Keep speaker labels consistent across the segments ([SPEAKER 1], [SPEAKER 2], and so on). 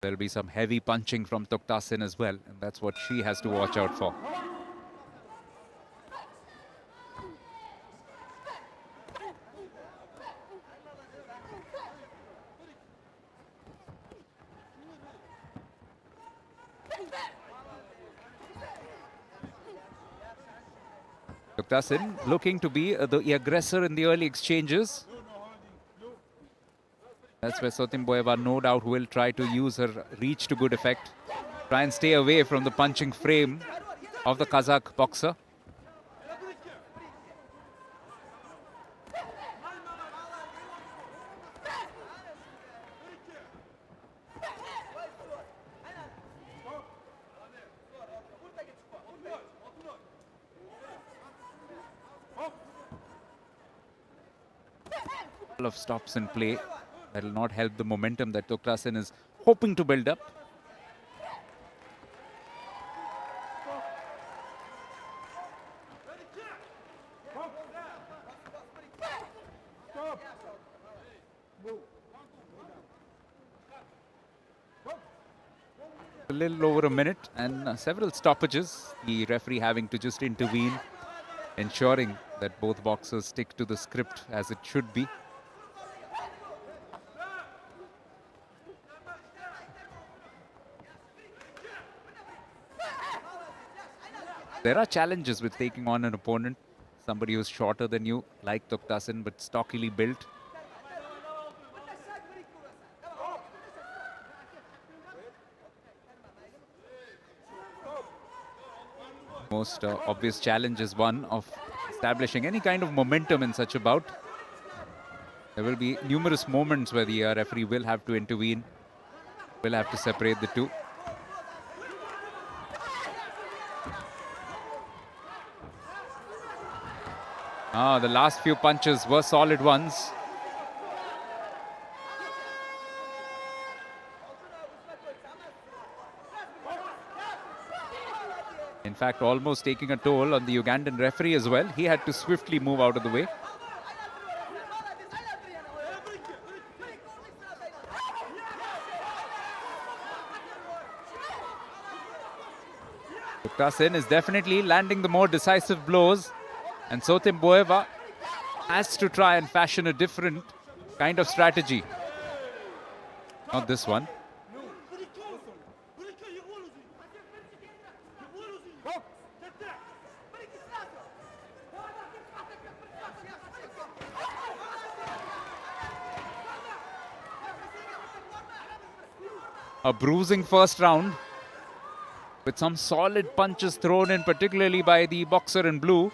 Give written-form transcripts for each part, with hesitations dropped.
[SPEAKER 1] There'll be some heavy punching from Tukhtasin as well, and that's what she has to watch out for. Tukhtasin looking to be the aggressor in the early exchanges. That's where Sotimboyeva no doubt will try to use her reach to good effect. Try and stay away from the punching frame of the Kazakh boxer. Of stops in play that will not help the momentum that Tukhtasin is hoping to build up. A little over a minute and several stoppages. The referee having to just intervene, ensuring that both boxers stick to the script as it should be. There are challenges with taking on an opponent, somebody who's shorter than you, like Tukhtasin, but stockily built. Most obvious challenge is one of establishing any kind of momentum in such a bout. There will be numerous moments where the referee will have to intervene, will have to separate the two. The last few punches were solid ones. In fact, almost taking a toll on the Ugandan referee as well. He had to swiftly move out of the way. Tukhtasin is definitely landing the more decisive blows. And Sotimboyeva has to try and fashion a different kind of strategy. Not this one. A bruising first round with some solid punches thrown in, particularly by the boxer in blue.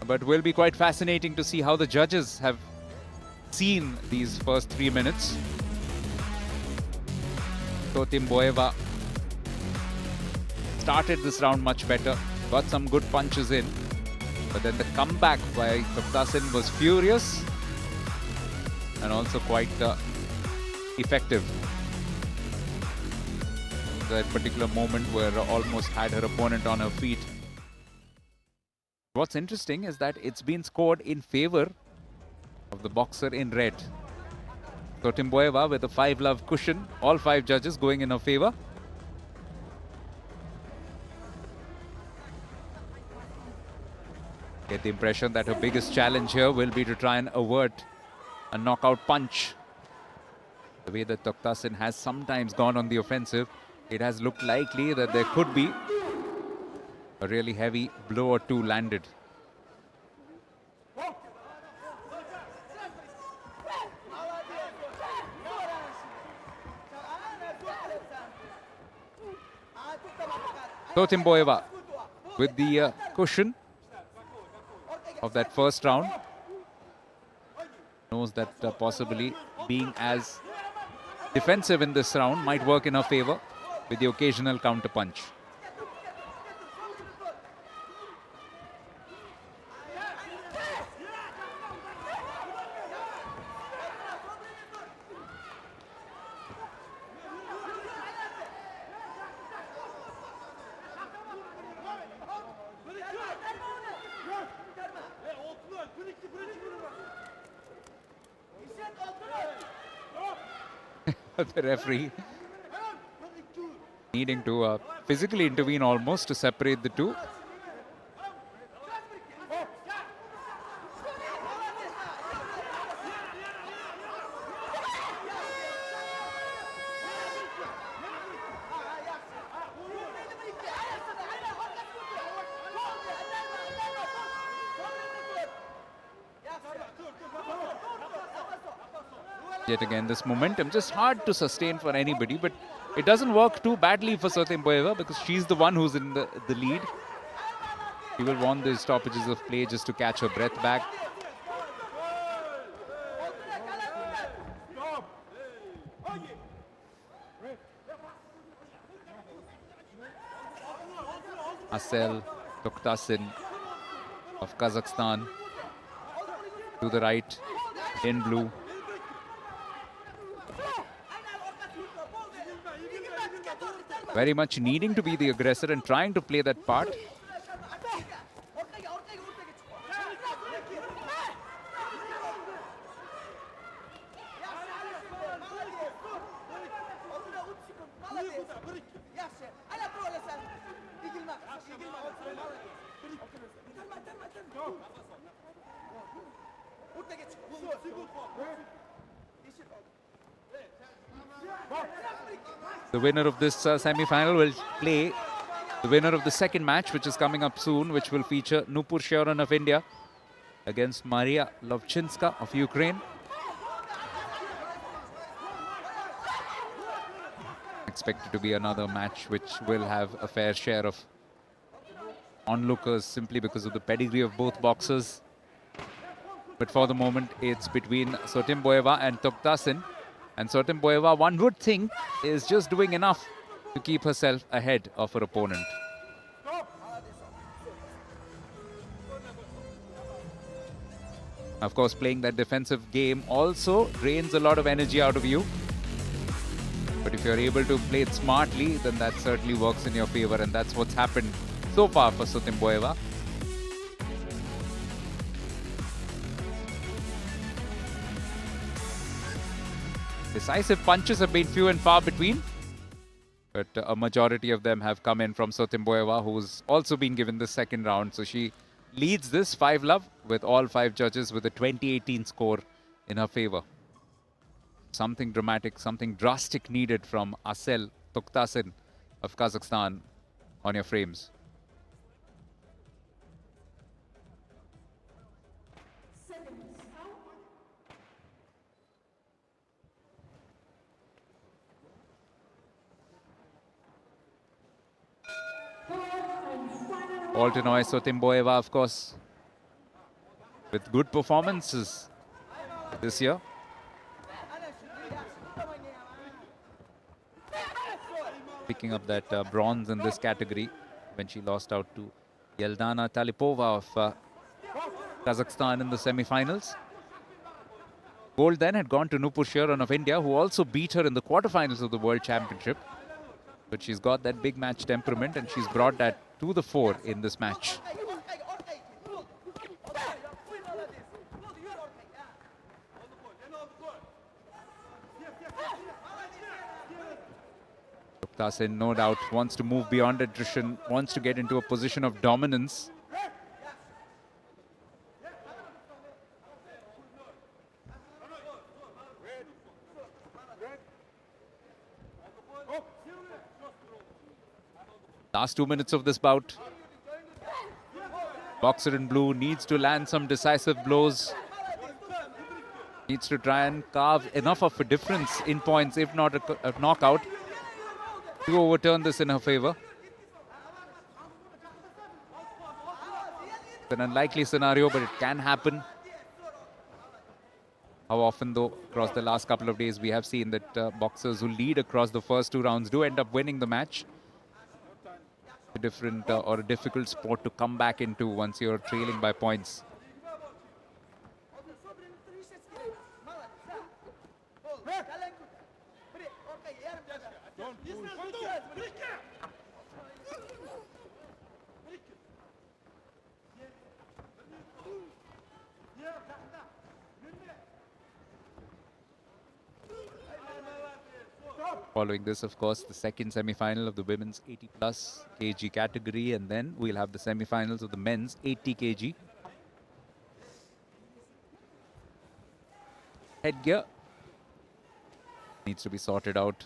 [SPEAKER 1] But will be quite fascinating to see how the judges have seen these first 3 minutes. Sotimboyeva started this round much better, got some good punches in, but then the comeback by Tukhtasin was furious and also quite effective. That particular moment where almost had her opponent on her feet. What's interesting is that it's been scored in favor of the boxer in red. Sotimboyeva with a 5-love cushion, all 5 judges going in her favor. Get the impression that her biggest challenge here will be to try and avert a knockout punch. The way that Tukhtasin has sometimes gone on the offensive, it has looked likely that there could be a really heavy blow or two landed. Sotimboyeva with the cushion of that first round. Knows that possibly being as defensive in this round might work in her favor with the occasional counter punch. The referee needing to physically intervene almost to separate the two. Yet again, this momentum just hard to sustain for anybody, but it doesn't work too badly for Sotemboeva because she's the one who's in the lead. She will want these stoppages of play just to catch her breath back. Asel Toktasin of Kazakhstan to the right in blue. Very much needing to be the aggressor and trying to play that part. The winner of this semi-final will play the winner of the second match, which is coming up soon, which will feature Nupur Sharan of India against Maria Lovchinska of Ukraine. Expected to be another match which will have a fair share of onlookers simply because of the pedigree of both boxers. But for the moment, it's between Sotemboeva and Toktasin. And Sotemboeva, one would think, is just doing enough to keep herself ahead of her opponent. Of course, playing that defensive game also drains a lot of energy out of you. But if you're able to play it smartly, then that certainly works in your favor. And that's what's happened so far for Sotemboeva. Decisive punches have been few and far between, but a majority of them have come in from Sotemboeva, who's also been given the second round. So she leads this 5-love with all 5 judges with a 2018 score in her favor. Something dramatic, something drastic needed from Asel Toktasin of Kazakhstan on your frames. Altinoy Sotemboeva, of course, with good performances this year. Picking up that bronze in this category when she lost out to Yeldana Talipova of Kazakhstan in the semi-finals. Gold then had gone to Nupur Sharan of India, who also beat her in the quarterfinals of the World Championship. But she's got that big match temperament and she's brought that to the fore in this match. Toktasin, no doubt, wants to move beyond attrition, wants to get into a position of dominance. Last 2 minutes of this bout. Boxer in blue needs to land some decisive blows. Needs to try and carve enough of a difference in points, if not a knockout, to overturn this in her favor. It's an unlikely scenario, but it can happen. How often, though, across the last couple of days, we have seen that boxers who lead across the first 2 rounds do end up winning the match. A different or a difficult sport to come back into once you're trailing by points. Following this, of course, the second semi-final of the women's 80 plus kg category, and then we'll have the semi-finals of the men's 80 kg. Headgear needs to be sorted out.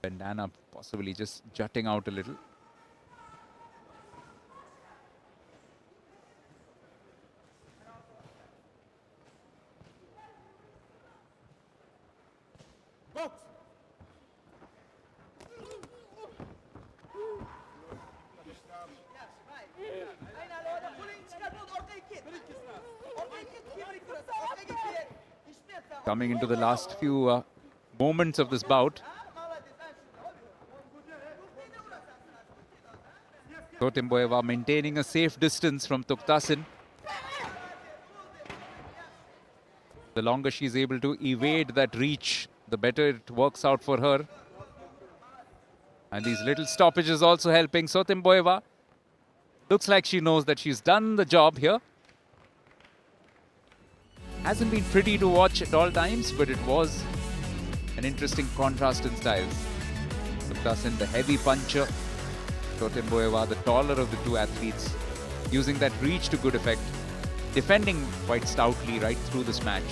[SPEAKER 1] Bandana possibly just jutting out a little. Coming into the last few moments of this bout. Sotemboyeva maintaining a safe distance from Tuktasin. The longer she's able to evade that reach, the better it works out for her. And these little stoppages also helping Sotemboyeva. Looks like she knows that she's done the job here. Hasn't been pretty to watch at all times, but it was an interesting contrast in styles. Tuktasin, the heavy puncher. Sotemboyeva, the taller of the two athletes, using that reach to good effect. Defending quite stoutly right through this match.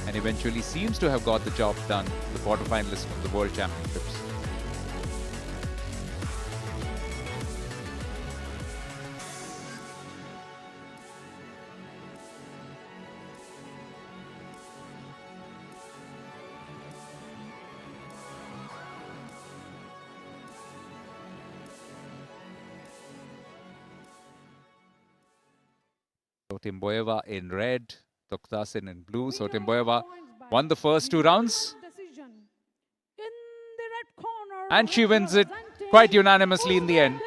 [SPEAKER 1] And eventually seems to have got the job done, the quarterfinalist of the World Championships. Sotemboyeva in red, Tuktasin in blue. Sotemboyeva won the first two rounds. And she wins it quite unanimously in the end.